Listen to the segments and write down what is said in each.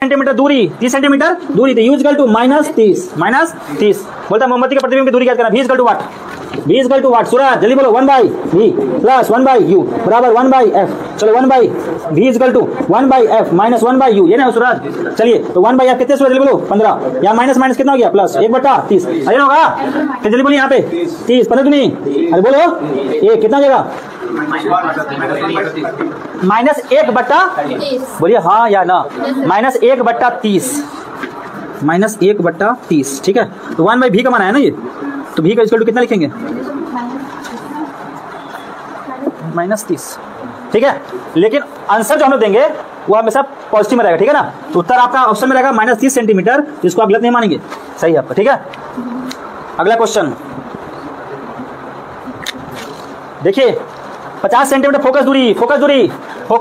Centimetre दूरी, 30 centimetre दूरी थी, यूज टू -30 बोलता है मोमबत्ती के प्रतिबिंब की दूरी क्या करना, v equal to what, v equal to what, Suraj जल्दी बोलो 1/v प्लस 1/u बराबर 1/f, चलो 1/v equal to 1/f minus 1/u, ये ना सूरज, चलिए तो 1/f कितने सूरज जल्दी बोलो 15, यहाँ माइनस माइनस कितना हो गया प्लस 1/30, अरे होगा तो जल्दी बोलिए यहाँ पे 30 15 दूनी, अरे बोलो ये कितना जगह -1/30, बोलिए हाँ या ना, -1/30 ठीक है, तो 1/v का माना है ना ये, तो v का इक्वल टू कितना लिखेंगे -30 ठीक है, लेकिन आंसर जो हम लोग देंगे वो हमेशा पॉजिटिव में रहेगा, ठीक है ना, तो उत्तर आपका ऑप्शन में रहेगा -30 सेंटीमीटर, जिसको आप गलत नहीं मानेंगे, सही है आपका, ठीक है। अगला क्वेश्चन देखिए, 50 सेंटीमीटर फोकस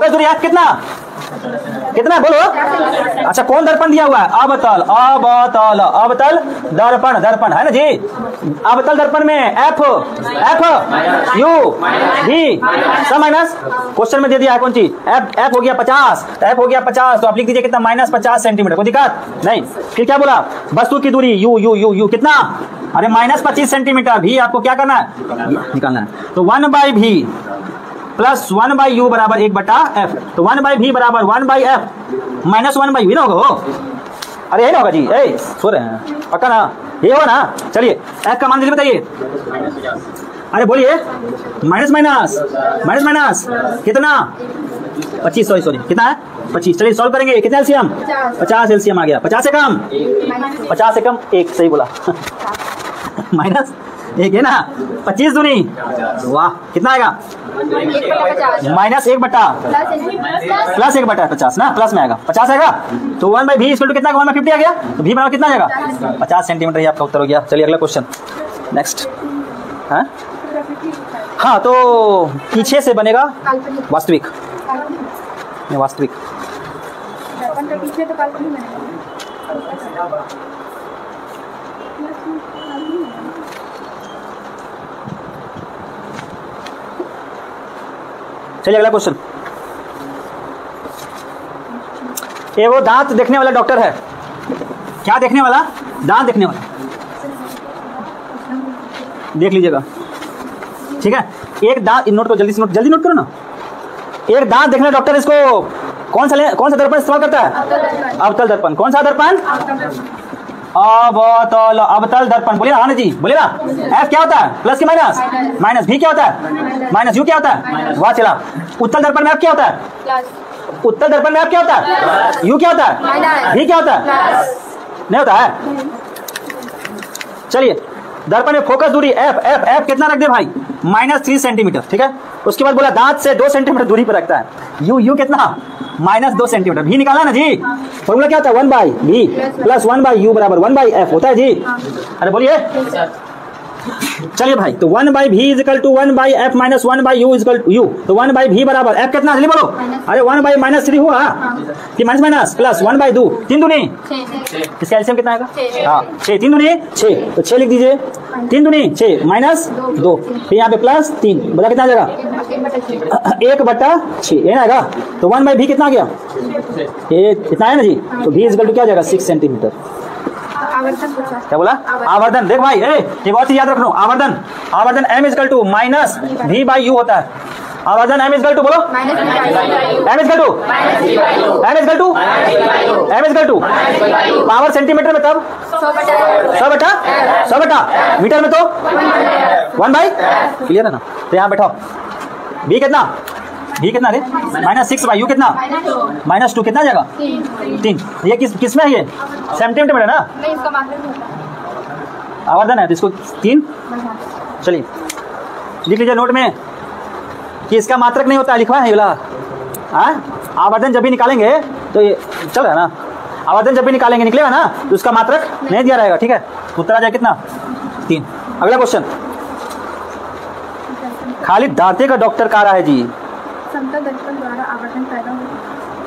दूरी आप कितना बोलो, अच्छा कौन दर्पण दिया हुआ है, अवतल दर्पण है ना जी, अवतल दर्पण में एफ यू वी सब माइनस, क्वेश्चन में दे दिया है कौन चीज, एफ हो गया 50, तो आप लिख दीजिए कितना -50 सेंटीमीटर, कोई दिक्कत नहीं। फिर क्या बोला, वस्तु की दूरी यू कितना, अरे -25 सेंटीमीटर, भी आपको क्या करना है निकालना है, तो 1/v प्लस 1/u बराबर 1/f, तो 1/v बराबर 1/f माइनस 1/u ना होगा, अरे यही ना होगा जी, सो रहे हैं पक्का ना, ये होगा ना, चलिए f का मान जल्दी बताइए, अरे बोलिए माइनस कितना 25, सॉरी कितना है 25, चलिए सॉल्व करेंगे, कितना एलसीएम 50 एलसीएम आ गया, 50 से कम 1, सही बोला माइनस 1 है ना, 25 दूनी, वाह कितना आएगा -1/50 ना, प्लस में आएगा 50 आएगा, तो 1/v इक्वल टू कितना 1/50 आ गया, तो v बराबर कितना आएगा 50 सेंटीमीटर, ये आपका उत्तर हो गया। चलिए अगला क्वेश्चन नेक्स्ट, हाँ तो पीछे से बनेगा वास्तविक, चलिए अगला क्वेश्चन, ये वो दांत देखने वाला डॉक्टर है, क्या देखने वाला, दांत देखने वाला, देख लीजिएगा ठीक है, एक दांत नोट करो, जल्दी नोट करो ना, एक दांत देखने वाला डॉक्टर इसको कौन सा दर्पण इस्तेमाल करता है, अवतल दर्पण, कौन सा दर्पण, अवतल दर्पण, बोलिए ना जी, बोलिए ना, एफ क्या होता है प्लस की माइनस, भी क्या होता है माइनस, यू क्या होता है, वाह चला, उत्तल दर्पण में एफ क्या होता है, उत्तल दर्पण में एफ क्या होता है, यू क्या होता है, भी क्या होता है, नहीं होता है, चलिए दर्पण में फोकस दूरी एफ कितना रख दे भाई, -3 सेंटीमीटर ठीक है, उसके बाद बोला दांत से 2 सेंटीमीटर दूरी पर रखता है, यू कितना -2 सेंटीमीटर, भी निकाला ना जी, फॉर्मूला क्या होता है 1/v प्लस 1/u बराबर 1/f होता है जी, अरे बोलिए, चलिए भाई, तो 1/v is equal to 1/f minus 1/u is equal to u, तो 1/v बराबर f कितना जल्दी बोलो, अरे 1/-3 हुआ कि माइनस प्लस 1/2, 3 दूनी, इसका एलसीएम कितना आएगा, हाँ 6, 3 दूनी 6, तो 6 लिख दीजिए, 3 दूनी 6 माइनस 2, फिर यहाँ पे प्लस 3, बोला कितना आ जाएगा 1/6, ये ना आएगा, तो 1/v कितना आ गया, ये कितना है ना जी, तो v इज इक्वल टू क्या आ जाएगा 6 सेंटीमीटर, क्या बोला, आवर्धन, देख भाई एक और चीज याद रखना, आवर्धन m is equal to minus v/u होता है, आवर्धन m इज इक्वल टू बोलो, m is equal to power centimetre में तब 100 मीटर में तो 1/, क्लियर है ना, तो यहाँ बैठो, v कितना रे -6/u कितना -2 कितना जाएगा 3, ये किस में है, ये सेंटीमीटर में है ना, आवर्धन है तो इसको 3, चलिए लिख लीजिए नोट में कि इसका मात्रक नहीं होता है, लिखवा है ये वाला, आवर्धन जब भी निकालेंगे तो ये चल रहा है ना, आवर्धन जब भी निकलेगा ना तो उसका मात्रक नहीं दिया रहेगा, ठीक है, उत्तर आ जाए कितना 3। अगला क्वेश्चन, खाली दांते का डॉक्टर कह रहा है जी, समतल दर्पण द्वारा आवर्धन पैदा होगा,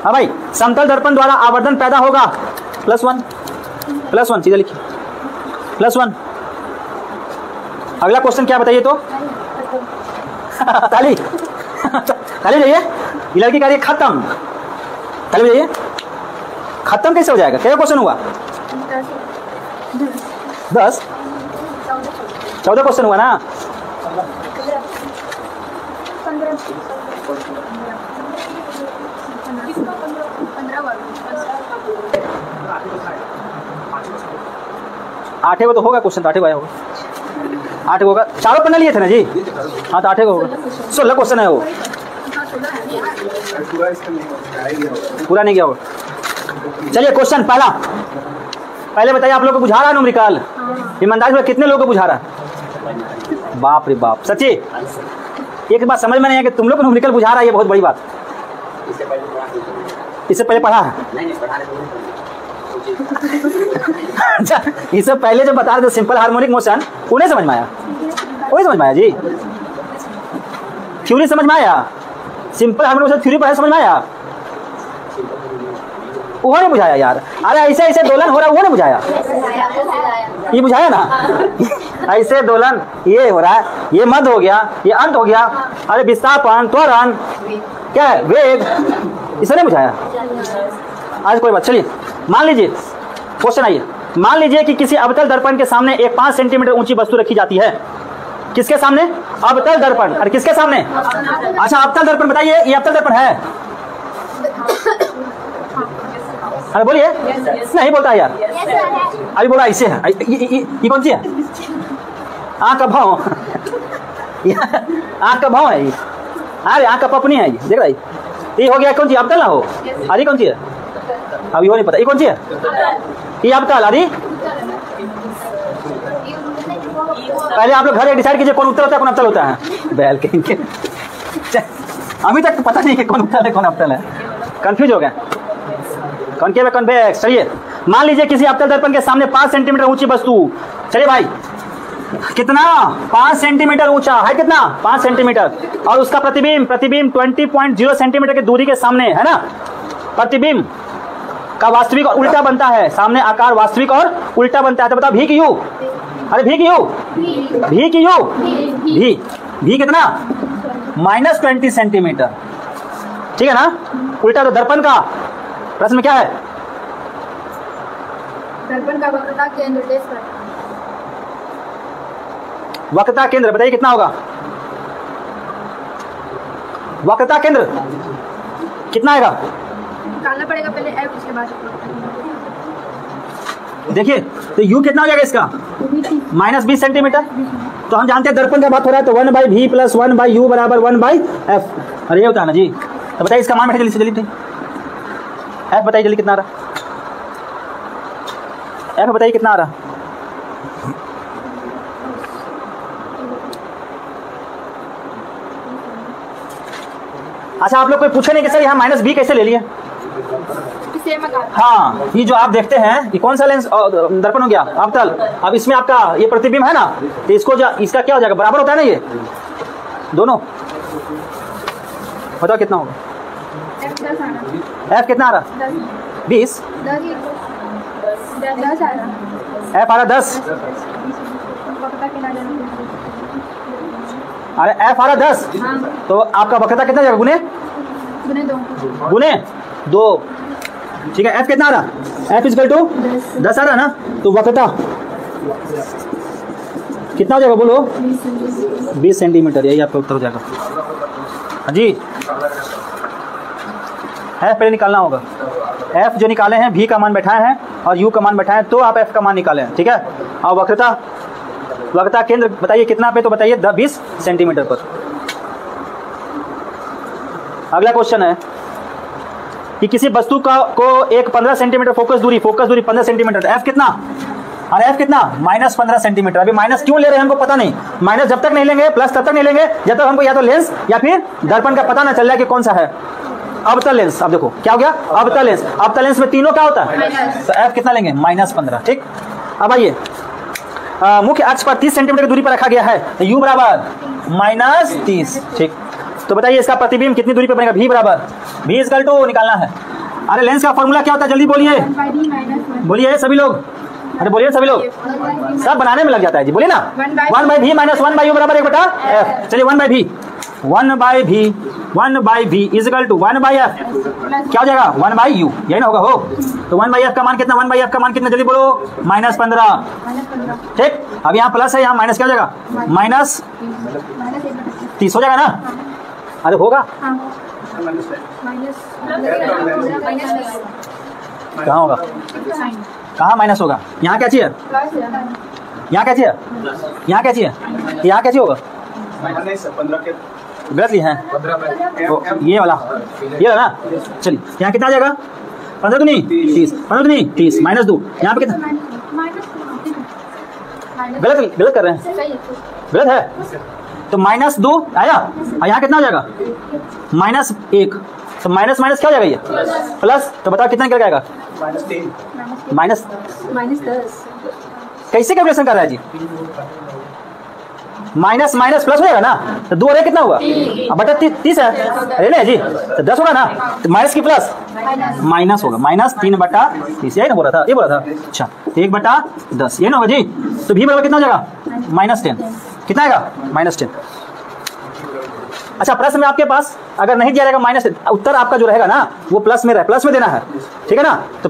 हाँ भाई समतल दर्पण द्वारा आवर्धन पैदा होगा, +1 सीधा लिखिए +1। अगला क्वेश्चन क्या बताइए तो ताली जाइए, ये लड़की कह रही है खत्म, ताली जाइए, खत्म कैसे हो जाएगा? क्या क्वेश्चन हुआ? 10 14 क्वेश्चन हुआ ना। 8 को तो होगा क्वेश्चन, तो 8 को आया होगा, 8 होगा। चारों पन्ना लिए थे ना जी? हाँ तो 8 को होगा। 16 क्वेश्चन है वो, पूरा नहीं गया होगा। चलिए क्वेश्चन पहला, पहले बताइए आप लोग को बुझा रहा है न्यूमेरिकल? ईमानदारी से कितने लोगों को बुझा रहा है? बाप रे बाप, सच्ची एक बात समझ में नहीं है कि तुम लोग को न्यूमेरिकल बुझा रहा है, ये बहुत बड़ी बात। इससे पहले पढ़ा है? अच्छा, इससे पहले जब बता रहे थे सिंपल हार्मोनिक मोशन, उन्हें समझ में आया? वही समझ में आया जी? थ्योरी समझ में आया? सिंपल हार्मोनिक मोशन थ्योरी पढ़ा, समझ में आया? वो नहीं बुझाया यार। अरे ऐसे ऐसे दोलन हो रहा है, वो नहीं बुझाया? ये बुझाया ना? ऐसे दोलन ये हो रहा है, ये मध्य हो गया, ये अंत हो गया। अरे विस्थापन, त्वरण, क्या है, वेग, इसे नहीं बुझाया? आज कोई बात। चलिए मान लीजिए क्वेश्चन आइए, मान लीजिए कि किसी अवतल दर्पण के सामने एक 5 सेंटीमीटर ऊंची वस्तु रखी जाती है। किसके सामने? अवतल दर्पण। अरे किसके सामने? अच्छा अवतल दर्पण, बताइए ये अवतल दर्पण है? अरे बोलिए। नहीं बोलता यार, अभी बोला ऐसे है। ये कौन सी है? आँख का भाव, आँख का भाव है ये। अरे आँख का पपनी है ये, देख रहा है? ये हो गया कौन सी? अवतल ना हो? अरे कौन सी है? अभी वो नहीं पता। ये कौन सी है? ये अवतल। अरे पहले आप लोग घर डिसाइड कीजिए कौन उत्तर होता है कौन अवतल होता है। बैल कहेंगे, अभी तक पता नहीं कि कौन उत्तर है कौन अवतल है, कंफ्यूज हो गए। कॉनकेव है कॉन्वेक्स। चलिए मान लीजिए किसी अवतल दर्पण के सामने 5 सेंटीमीटर ऊंची वस्तु, चलिए भाई कितना? 5 सेंटीमीटर ऊंचा है, कितना? 5 सेंटीमीटर। और उसका प्रतिबिंब 20.0 सेंटीमीटर की दूरी के सामने है ना। प्रतिबिंब का वास्तविक और उल्टा बनता है, सामने आकार वास्तविक और उल्टा बनता है। तो बताओ भी की यू? अरे भी की यू? भी की यू? भी कितना? -20 सेंटीमीटर, ठीक है ना। उल्टा तो दर्पण का प्रश्न में क्या है? दर्पण का वक्रता केंद्र देश पर। वक्रता केंद्र बताइए कितना होगा? वक्रता केंद्र कितना आएगा? निकालना पड़ेगा पहले एफ, उसके बाद देखिए तो यू कितना हो जाएगा इसका? -20 सेंटीमीटर। तो हम जानते हैं दर्पण का बात हो रहा है, तो 1/v + 1/u बराबर 1/f। अरे ये होता है ना जी। तो बताइए इसका मान बैठे जल्दी से, जल्दी एफ बताइए जल्दी कितना आ रहा? एफ बताइए कितना आ रहा? अच्छा आप लोग कोई पूछे नहीं कि सर यहाँ -b कैसे ले लिए? हाँ, ये जो आप देखते हैं ये कौन सा लेंस दर्पण हो गया? अवतल। अब इसमें आपका ये प्रतिबिंब है ना, तो इसको इसका क्या हो जाएगा? बराबर होता है ना ये दोनों। बताओ कितना होगा? एफ कितना आ रहा? 20। एफ आ रहा 10। अरे एफ आ रहा 10, तो आपका वक्रता कितना जाएगा? गुने 2, ठीक है। एफ कितना आ रहा? एफ = 10 आ रहा ना, तो वक्रता कितना हो जाएगा बोलो? 20 सेंटीमीटर। यही आपका उत्तर हो जाएगा जी। एफ पहले निकालना होगा। एफ जो निकाले हैं, भी का मान बैठाए हैं और यू का मान बैठाए, तो आप एफ का मान निकालें, ठीक है। और वक्रता केंद्र बताइए कितना पे? तो बताइए 20 सेंटीमीटर पर। अगला क्वेश्चन है कि किसी वस्तु को एक 15 सेंटीमीटर फोकस दूरी 15 सेंटीमीटर, एफ कितना? अरे एफ कितना? -15 सेंटीमीटर। अभी माइनस क्यों ले रहे हैं हमको पता नहीं। माइनस जब तक नहीं लेंगे, प्लस तब तक नहीं लेंगे जब तक हमको या तो लेंस या फिर दर्पण का पता ना चल रहा है कि कौन सा है। अवतल लेंस। अब देखो क्या हो गया? अवतल लेंस। अवतल लेंस में तीनों क्या होता है? तो एफ कितना लेंगे? -15, ठीक। अब आइए मुख्य अक्ष पर 30 सेंटीमीटर की दूरी पर रखा गया है, तो यू बराबर -30, ठीक। तो बताइए इसका प्रतिबिंब कितनी दूरी पर बनेगा? भी बराबर भी = निकालना है। अरे लेंस का फॉर्मूला क्या होता है? जल्दी बोलिए, बोलिए सभी लोग। अरे बोलिए सभी लोग, सब बनाने में लग जाता है जी, बोलिए ना। 1/v - 1/u बराबर 1/f। चलिए 1/v 1 by v is equal to 1 by f, क्या हो जाएगा 1 बाई यू, यही ना होगा हो। तो 1 बाई एफ का मान कितना, 1 बाई एफ का मान कितना, जल्दी बोलो, -15। ठीक, अब यहाँ प्लस है, यहाँ माइनस क्या हो जाएगा, -30 हो जाएगा ना, अरे होगा, कहाँ होगा, कहाँ माइनस होगा, यहाँ क्या चाहिए, यहाँ क्या चाहिए, यहाँ क्या चाहिए, यहाँ क्या चाहिए होगा, गलत लिया है ये वाला ना। चलिए यहाँ कितना आ जाएगा, 15 दूनी 30, 15 दूनी 30 -2, यहाँ पे कितना, गलत कर रहे हैं, गलत है, तो -2 आया, और यहाँ कितना हो जाएगा -1, तो माइनस क्या हो जाएगा ये प्लस, तो बताओ कितना निकल जाएगा, -10। कैसे कैलकुलेशन कर रहा है जी, माइनस प्लस हो जाएगा ना, तो 2 और 1 कितना हुआ, अब बटा 30 है, अरे नहीं जी, तो 10 होगा ना, तो माइनस की प्लस माइनस होगा, -3/30, यही ना बोला था, ये बोला था, अच्छा 1/10 ये ना होगा जी। तो भी बराबर कितना हो जाएगा -10, कितना आएगा -10। अच्छा प्रश्न में आपके पास अगर नहीं दिया रहेगा -10, उत्तर आपका जो रहेगा ना वो प्लस में देना है, ठीक है ना। तो